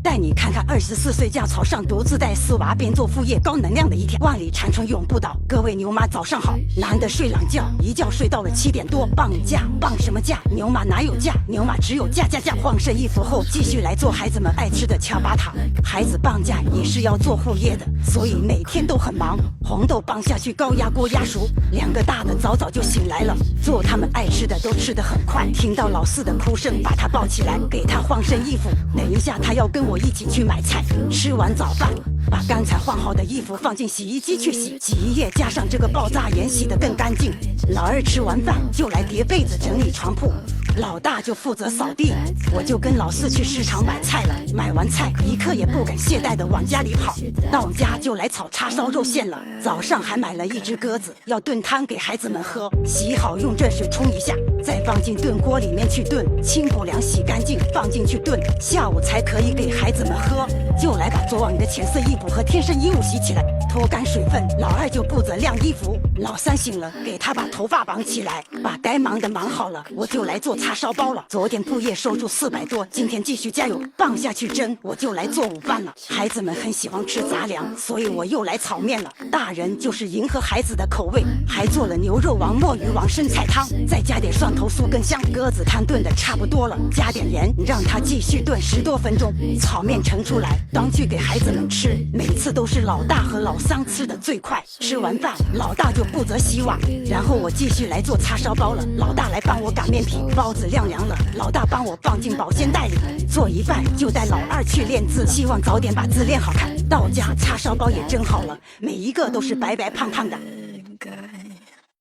带你看看24岁架草上独自带4娃边做副业高能量的一天，万里长城永不倒。各位牛马早上好，难得睡懒觉，一觉睡到了7点多。放假放什么假？牛马哪有假？牛马只有假。换身衣服后继续来做孩子们爱吃的糠巴塔。孩子放假也是要做副业的，所以每天都很忙。红豆放下去，高压锅压熟，2个大的早早就醒来了，做他们爱吃的都吃得很快。听到老4的哭声，把他抱起来，给他换身衣服。等一下他要跟我一起去买菜。吃完早饭，把刚才换好的衣服放进洗衣机去洗，洗衣液加上这个爆炸盐洗得更干净。老2吃完饭就来叠被子整理床铺，老大就负责扫地，我就跟老4去市场买菜了。买完菜一刻也不敢懈怠地往家里跑，到家就来炒叉烧肉馅了。早上还买了1只鸽子，要炖汤给孩子们喝，洗好用热水冲一下，再放进炖锅里面去炖，清补凉洗干净放进去炖，下午才可以给孩子们喝。就来把昨晚的浅色衣服和贴身衣物洗起来，脱干水分。老2就负责晾衣服，老3醒了，给他把头发绑起来。把该忙的忙好了，我就来做叉烧包了。昨天副业收入400多，今天继续加油，放下去蒸，我就来做午饭了。孩子们很喜欢吃杂粮，所以我又来炒面了。大人就是迎合孩子的口味，还做了牛肉王、墨鱼王生菜汤，再加点蒜头酥更香。鸽子汤炖的差不多了，加点盐，让它继续炖10多分钟。炒面盛出来，端去给孩子们吃。每次都是老大和老3吃的最快。吃完饭，老大就负责洗碗，然后我继续来做叉烧包了。老大来帮我擀面皮，包子晾凉了，老大帮我放进保鲜袋里。做一半就带老2去练字，希望早点把字练好看。到家叉烧包也蒸好了，每一个都是白白胖胖的。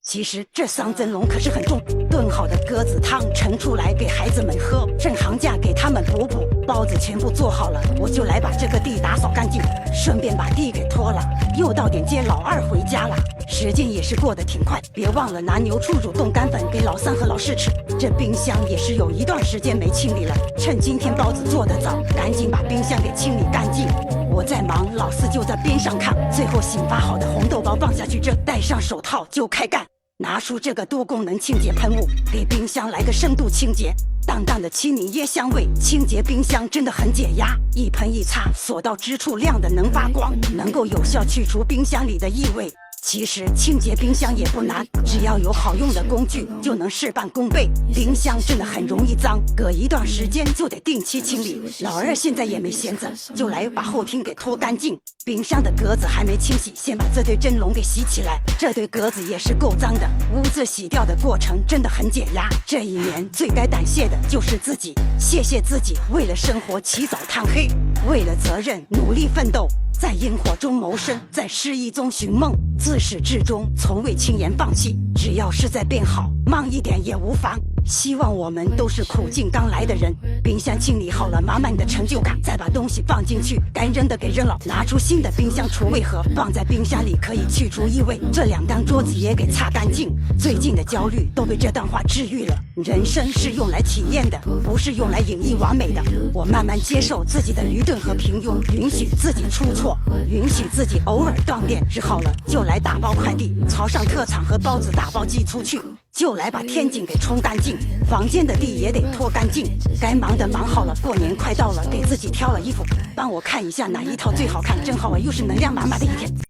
其实这桑蒸笼可是很重，炖好的鸽子汤盛出来给孩子们喝，趁行假给他们补补。包子全部做好了，我就来把这个地打扫干净，顺便把地给拖了。又到点接老2回家了，时间也是过得挺快。别忘了拿牛初乳冻干粉给老3和老4吃。这冰箱也是有一段时间没清理了，趁今天包子做得早，赶紧把冰箱给清理干净。我在忙，老4就在边上看。最后醒发好的红豆包放下去蒸，戴上手套就开干。拿出这个多功能清洁喷雾，给冰箱来个深度清洁，淡淡的清柠椰香味，清洁冰箱真的很解压。一喷一擦，所到之处亮的能发光，能够有效去除冰箱里的异味。其实清洁冰箱也不难，只要有好用的工具就能事半功倍。冰箱真的很容易脏，隔一段时间就得定期清理。老2现在也没闲着，就来把后厅给拖干净。冰箱的格子还没清洗，先把这堆蒸笼给洗起来。这堆格子也是够脏的，污渍洗掉的过程真的很解压。这一年最该感谢的就是自己，谢谢自己为了生活起早贪黑，为了责任努力奋斗，在烟火中谋生，在失意中寻梦，自始至终从未轻言放弃。只要是在变好，慢一点也无妨。希望我们都是苦尽甘来的人。冰箱清理好了，满满的成就感，再把东西放进去，该扔的给扔了，拿出新的冰箱储味盒，放在冰箱里可以去除异味。这2张桌子也给擦干净，最近的焦虑都被这段话治愈了。人生是用来体验的，不是用来演绎完美的。我慢慢接受自己的愚钝和平庸，允许自己出错，允许自己偶尔断电。治好了就来打包快递，潮汕特产和包子打包寄出去，就来把天井给冲干净，房间的地也得拖干净。该忙的忙好了，过年快到了，给自己挑了衣服，帮我看一下哪一套最好看。正好我又是能量满满的一天。